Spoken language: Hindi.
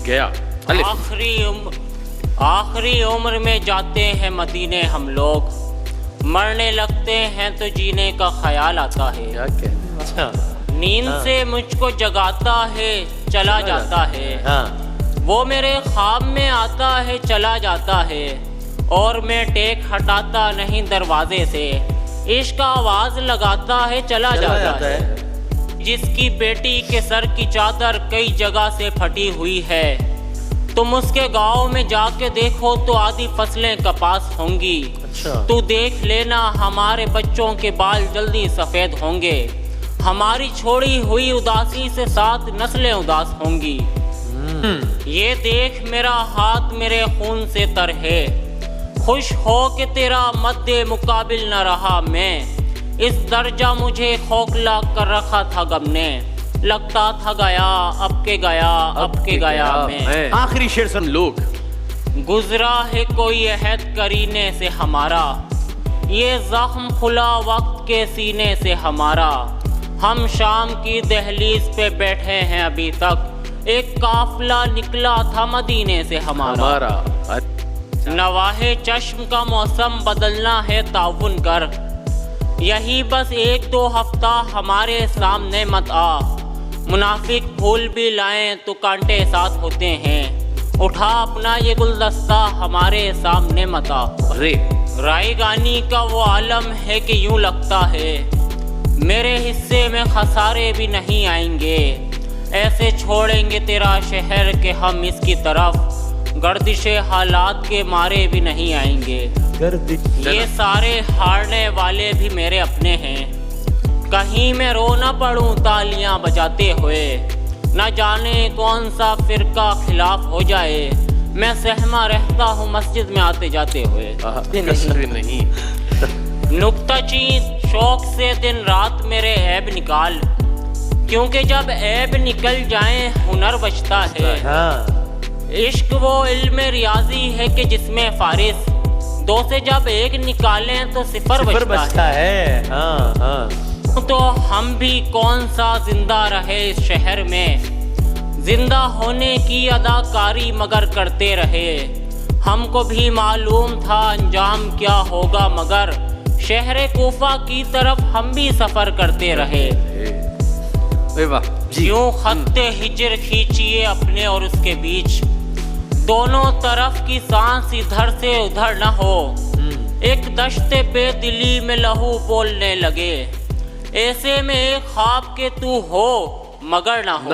गया। आखिरी उम्र में जाते हैं मदीने हम लोग, मरने लगते हैं तो जीने का ख्याल आता है। क्या कहने। अच्छा। नींद से मुझको जगाता है, चला जाता है। वो मेरे ख्वाब में आता है, चला जाता है, और मैं टेक हटाता नहीं दरवाजे से, इश्क आवाज लगाता है, चला जाता है। जिसकी बेटी के सर की चादर कई जगह से फटी हुई है, तुम उसके गांव में जाके देखो तो आधी फसलें कपास होंगी। अच्छा। तू देख लेना हमारे बच्चों के बाल जल्दी सफेद होंगे, हमारी छोड़ी हुई उदासी से 7 नस्लें उदास होंगी। ये देख मेरा हाथ मेरे खून से तर है, खुश हो कि तेरा मद्दे मुकाबिल न रहा मैं, इस दर्जा मुझे खोखला कर रखा था गम ने, लगता था गया अब के गया, अब के गया मैं। आखिरी शेर सुन लोग। गुजरा है कोई अहद करीने से हमारा, ये जख्म खुला वक्त के सीने से हमारा, हम शाम की दहलीज पे बैठे हैं अभी तक, एक काफिला निकला था मदीने से हमारा। नवाहे चश्म का मौसम बदलना है ताउन कर, यही बस 1-2 हफ्ता हमारे सामने मत आ, मुनाफिक फूल भी लाएं तो कांटे साथ होते हैं, उठा अपना ये गुलदस्ता हमारे सामने मत आ। अरे रायगानी का वो आलम है कि यूं लगता है मेरे हिस्से में खसारे भी नहीं आएंगे, ऐसे छोड़ेंगे तेरा शहर के हम इसकी तरफ, गर्दिशे हालात के मारे भी नहीं आएंगे। ये सारे हारने वाले भी मेरे अपने हैं, कहीं मैं रो न पड़ूं तालियां बजाते हुए, न जाने कौन सा फिरका खिलाफ हो जाए, मैं सहमा रहता हूँ मस्जिद में आते जाते हुए। नहीं। नुक्ताचीन शौक से दिन रात मेरे ऐब निकाल, क्योंकि जब ऐब निकल जाए हुनर बचता है। इश्क वो इल्म रियाजी है कि जिसमें फारिस 2 से जब 1 निकालें तो सिफर बचता है। तो हम भी कौन सा जिंदा रहे इस शहर में, जिंदा होने की अदाकारी मगर करते रहे, हमको भी मालूम था अंजाम क्या होगा, मगर शहर कोफा की तरफ हम भी सफर करते रहे। यूं खत्ते हिजर खींचिए अपने और उसके बीच, दोनों तरफ की सांस इधर से उधर न हो, एक दश्ते बेदिली में लहू बोलने लगे, ऐसे में एक ख्वाब के तू हो मगर ना हो।